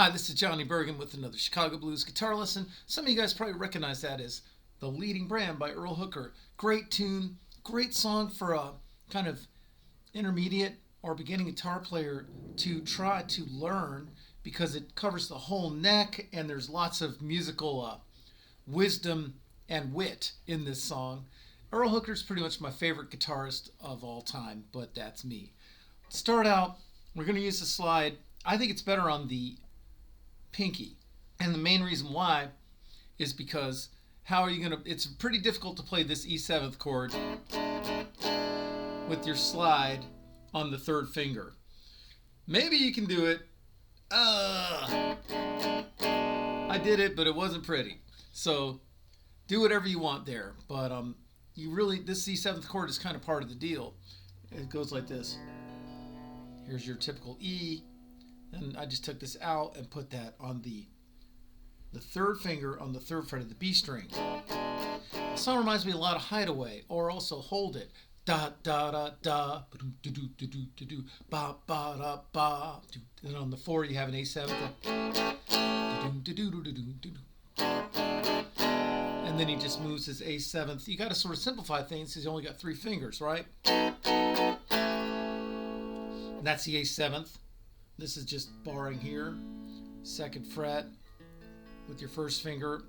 Hi, this is Johnny Bergen with another Chicago Blues guitar lesson. Some of you guys probably recognize that as The Leading Brand by Earl Hooker. Great tune, great song for a kind of intermediate or beginning guitar player to try to learn because it covers the whole neck and there's lots of musical wisdom and wit in this song. Earl Hooker's pretty much my favorite guitarist of all time, but that's me. Start out, we're going to use the slide. I think it's better on the pinky. And the main reason why is because how are you going to, it's pretty difficult to play this E7th chord with your slide on the third finger. Maybe you can do it. I did it, but it wasn't pretty. So do whatever you want there. But you really, this E7th chord is kind of part of the deal. It goes like this. Here's your typical E. And I just took this out and put that on the third finger on the third fret of the B string. The song reminds me a lot of Hideaway, or also Hold It. Da da da da, do do do do do do, ba ba da ba. And on the 4 you have an A7. And then he just moves his A7th. You got to sort of simplify things because you only got 3 fingers, right? And that's the A7th. This is just barring here, 2nd fret with your first finger,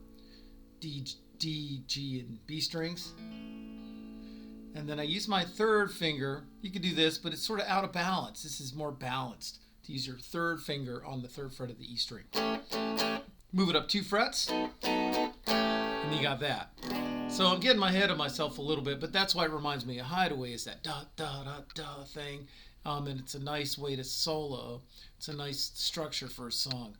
D, G, and B strings. And then I use my third finger. You could do this, but it's sort of out of balance. This is more balanced to use your third finger on the 3rd fret of the E string. Move it up 2 frets, and you got that. So I'm getting ahead of myself a little bit, but that's why it reminds me of Hideaway, is that da da da da thing. And it's a nice way to solo. It's a nice structure for a song.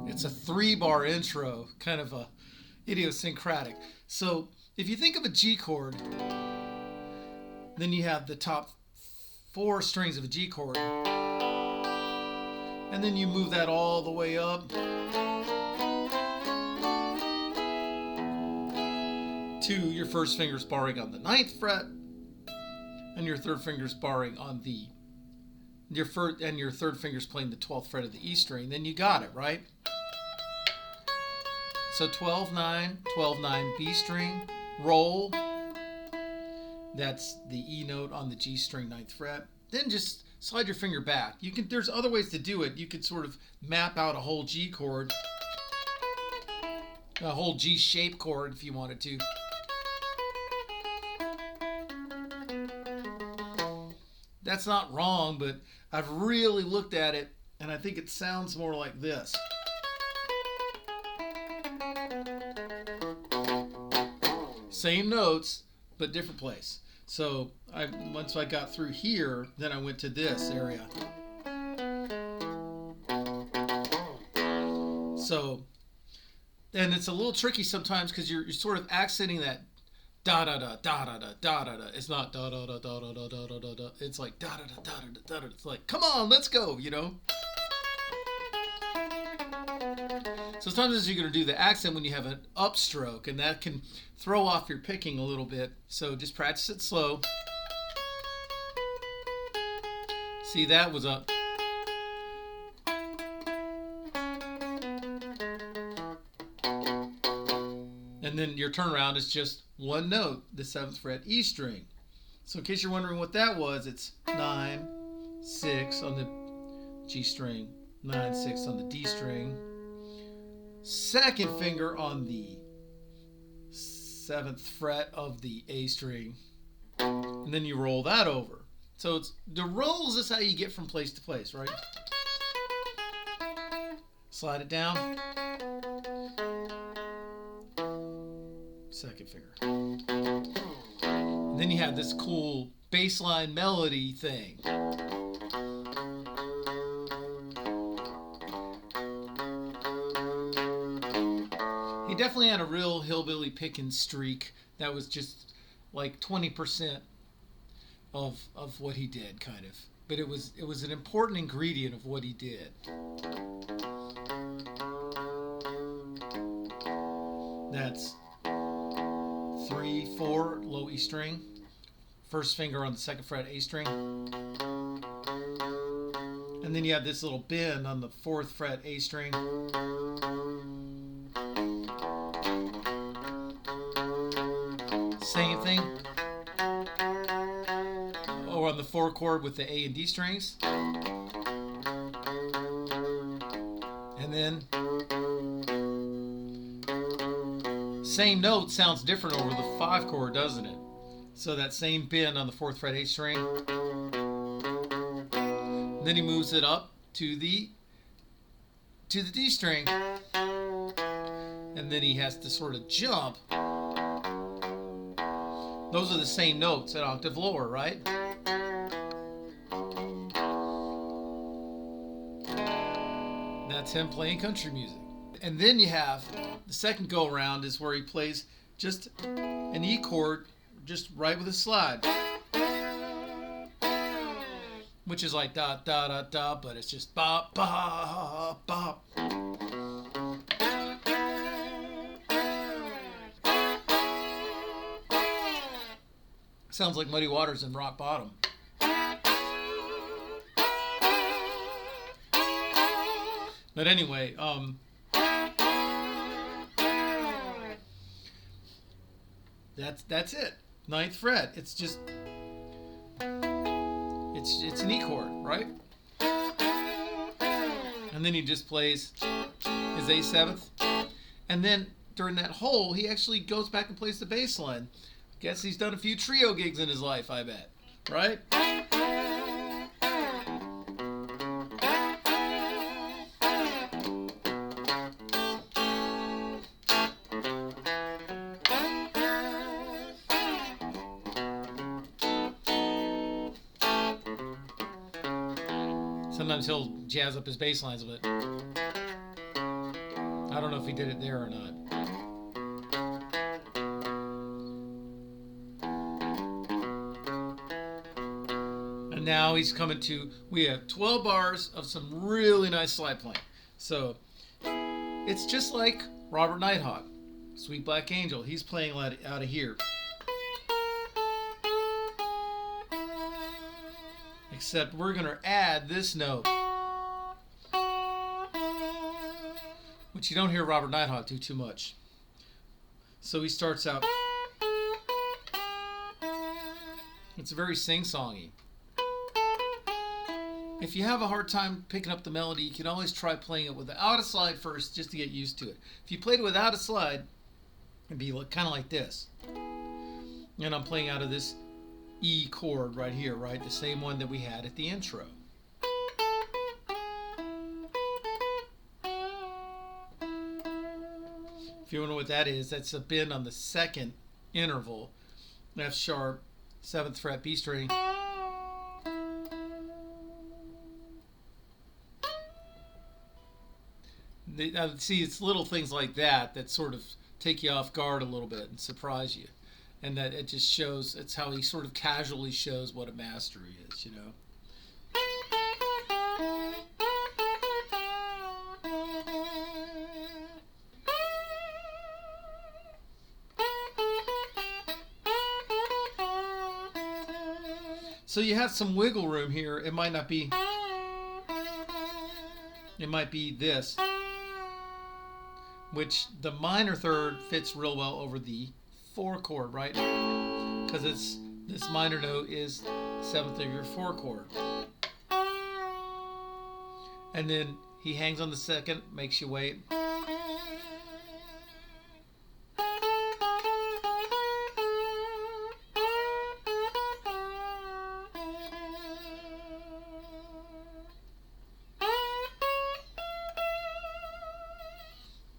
It's a 3-bar intro, kind of a idiosyncratic. So if you think of a G chord, then you have the top 4 strings of a G chord, and then you move that all the way up to your first finger's barring on the 9th fret, and your third finger's barring on the your third finger's playing the 12th fret of the E string. Then you got it, right? So 12-9, 12-9 B string, roll. That's the E note on the G string 9th fret. Then just slide your finger back. You can. There's other ways to do it. You could sort of map out a whole G chord, a whole G shape chord if you wanted to. That's not wrong, but I've really looked at it and I think it sounds more like this. Same notes, but different place. So once I got through here, then I went to this area. So, and it's a little tricky sometimes because you're sort of accenting that da da da da da da da da da. It's not da da da da da da da da da da. It's like da da da da da da da. It's like, come on, let's go, you know. So sometimes you're going to do the accent when you have an upstroke, and that can throw off your picking a little bit. So just practice it slow. See, that was up. And then your turnaround is just one note, the 7th fret E string. So in case you're wondering what that was, it's 9, 6 on the G string, 9, 6 on the D string, 2nd finger on the 7th fret of the A string, and then you roll that over. So it's the rolls is how you get from place to place, right? Slide it down. 2nd finger. And then you have this cool bassline melody thing. He definitely had a real hillbilly picking streak that was just like 20% of what he did, kind of. But it was an important ingredient of what he did. That's 3, 4, low E string, first finger on the 2nd fret A string. And then you have this little bend on the 4th fret A string. Same thing. Or on the 4 chord with the A and D strings. And then same note sounds different over the 5 chord, doesn't it? So that same bend on the 4th fret A string. Then he moves it up to the D string. And then he has to sort of jump. Those are the same notes, an octave lower, right? That's him playing country music. And then you have the second go around is where he plays just an E chord, just right with a slide, which is like da da da da, but it's just bop bop bop. Sounds like Muddy Waters and Rock Bottom. But anyway, that's it. 9th fret. It's just it's an E chord, right? And then he just plays his A7th, and then during that hole, he actually goes back and plays the bass line. Guess he's done a few trio gigs in his life, I bet, right? Sometimes he'll jazz up his bass lines a bit. I don't know if he did it there or not. And now he's coming to, we have 12 bars of some really nice slide playing. So it's just like Robert Nighthawk, Sweet Black Angel. He's playing out of here. Except we're going to add this note, which you don't hear Robert Nighthawk do too much. So he starts out, it's very sing-songy. If you have a hard time picking up the melody, you can always try playing it without a slide first just to get used to it. If you played it without a slide, it'd be kind of like this. And I'm playing out of this E chord right here, right? The same one that we had at the intro. If you don't know what that is, that's a bend on the 2nd interval, F sharp, 7th fret B string. See, it's little things like that that sort of take you off guard a little bit and surprise you. And that it just shows, it's how he sort of casually shows what a master he is, you know. So you have some wiggle room here. It might not be, it might be this, which the minor third fits real well over the 4 chord, right? Because it's this minor note is 7th of your 4 chord. And then he hangs on the 2nd, makes you wait.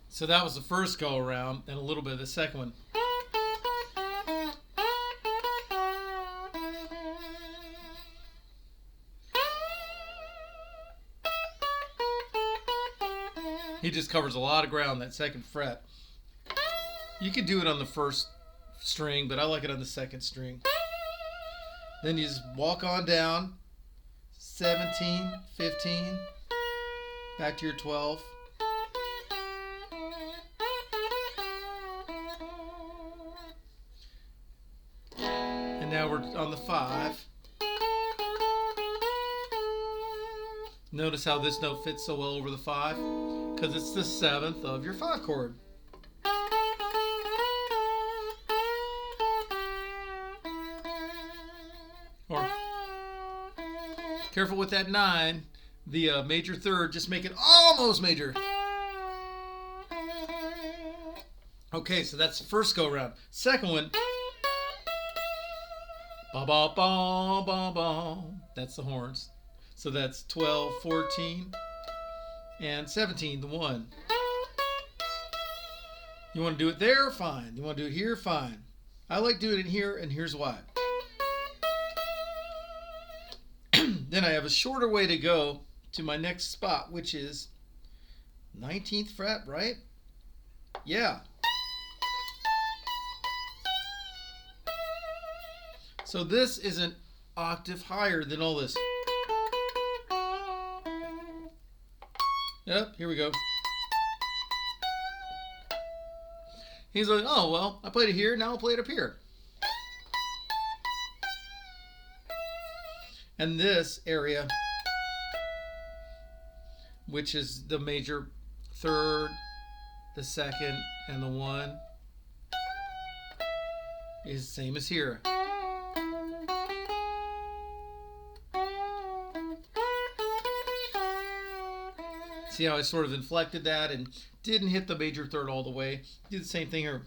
So that was the first go around, and a little bit of the second one. He just covers a lot of ground, that 2nd fret. You could do it on the 1st string, but I like it on the 2nd string. Then you just walk on down, 17, 15, back to your 12. And Now we're on the 5. Notice how this note fits so well over the 5? Because it's the 7th of your 5 chord. Or, careful with that 9. The major third, just make it almost major. Okay, so that's the first go round. Second one. Ba ba ba ba ba. That's the horns. So that's 12, 14, and 17, the 1. You want to do it there? Fine. You want to do it here? Fine. I like doing it here, and here's why. Then I have a shorter way to go to my next spot, which is 19th fret, right? Yeah. So this is an octave higher than all this. Yep, here we go. He's like, oh, well, I played it here, now I'll play it up here. And this area, which is the major third, the 2nd, and the 1, is the same as here. See how I sort of inflected that and didn't hit the major third all the way. Do the same thing here.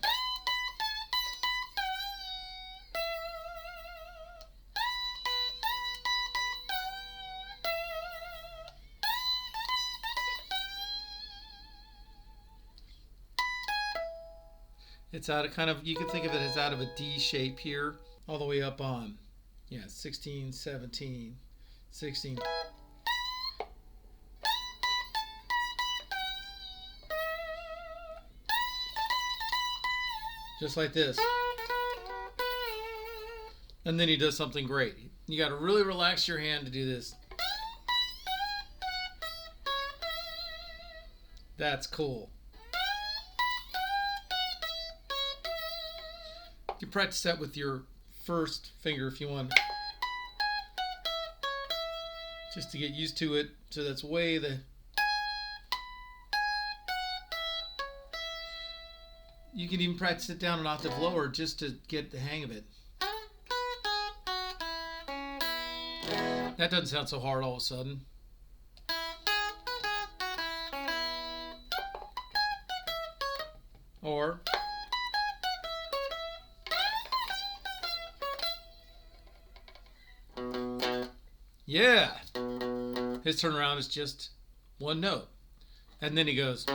It's out of kind of, you can think of it as out of a D shape here, all the way up on, 16, 17, 16. Just like this. And then he does something great. You got to really relax your hand to do this. That's cool. You can practice that with your first finger if you want. Just to get used to it. So that's way the... You can even practice it down an octave lower just to get the hang of it. That doesn't sound so hard all of a sudden. Or... Yeah! His turnaround is just one note. And then he goes...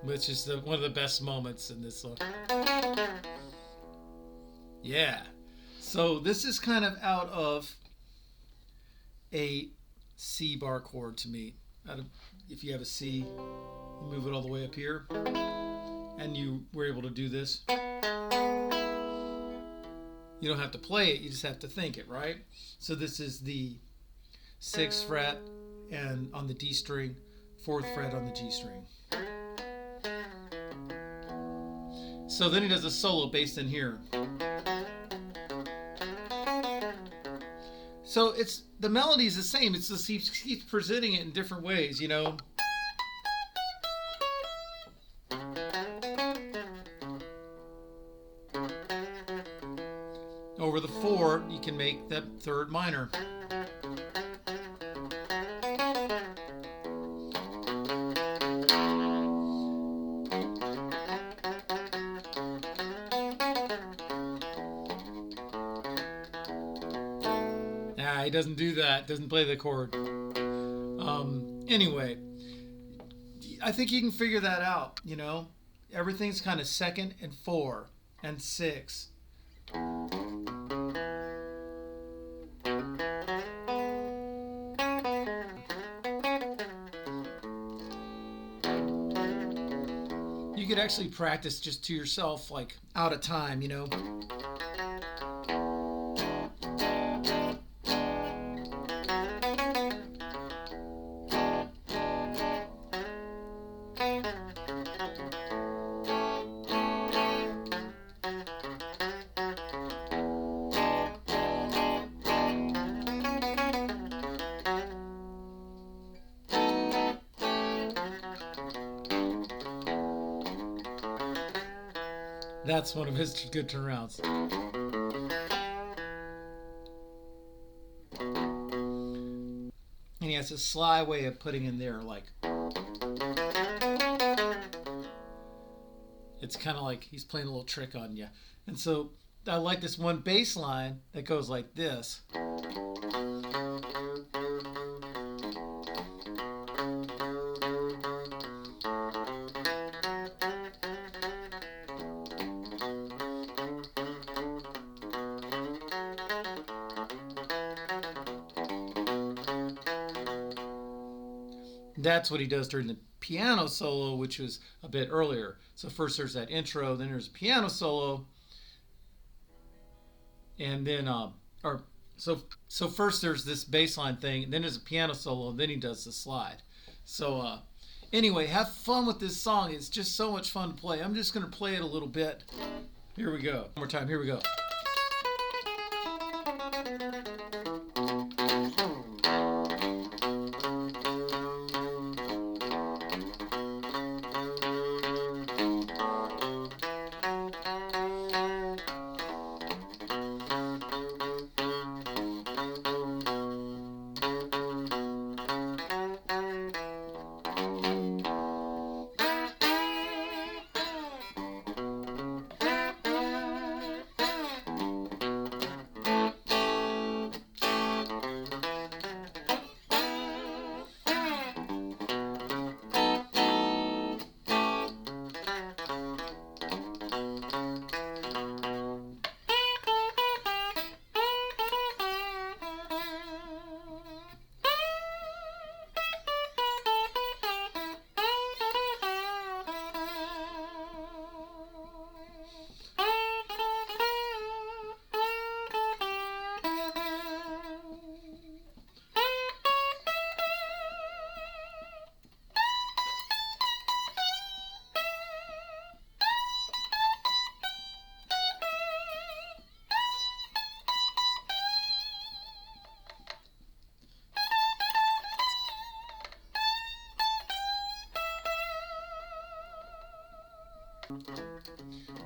Which is one of the best moments in this song. Yeah. So this is kind of out of a C bar chord to me. If you have a C, you move it all the way up here, and you were able to do this. You don't have to play it, you just have to think it, right? So this is the 6th fret and on the D string, 4th fret on the G string. So then he does a solo based in here. So it's the melody is the same. It's just he keeps presenting it in different ways, Over the 4, you can make that 3rd minor. He doesn't do that, doesn't play the chord. Anyway, I think you can figure that out, Everything's kind of 2nd and 4 and 6. You could actually practice just to yourself, like out of time, That's one of his good turnarounds. And he has a sly way of putting in there, like, it's kind of like he's playing a little trick on you. And so I like this one bass line that goes like this. That's what he does during the piano solo, which was a bit earlier. So first there's that intro, then there's a piano solo, and then so first there's this bass line thing, and then there's a piano solo, and then he does the slide. So anyway, have fun with this song. It's just so much fun to play. I'm just gonna play it a little bit. Here we go. One more time. Here we go.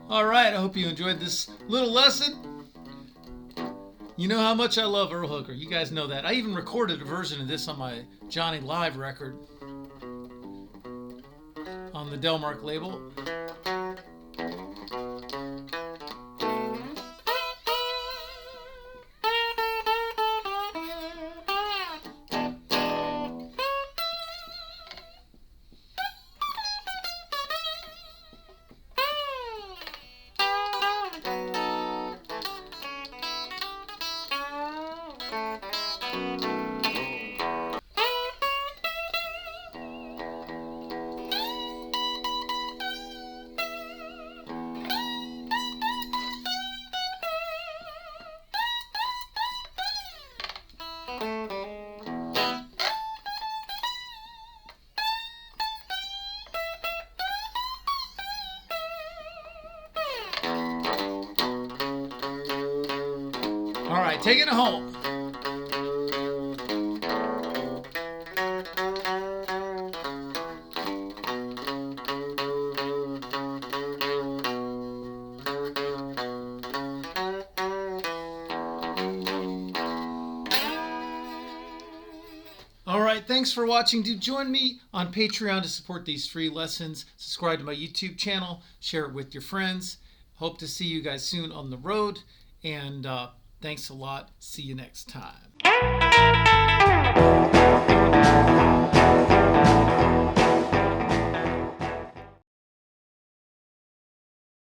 All right, I hope you enjoyed this little lesson. You know how much I love Earl Hooker. You guys know that. I even recorded a version of this on my Johnny Live record on the Delmark label. All right, taking it home. All right, thanks for watching. Do join me on Patreon to support these free lessons. Subscribe to my YouTube channel. Share it with your friends. Hope to see you guys soon on the road. And thanks a lot. See you next time.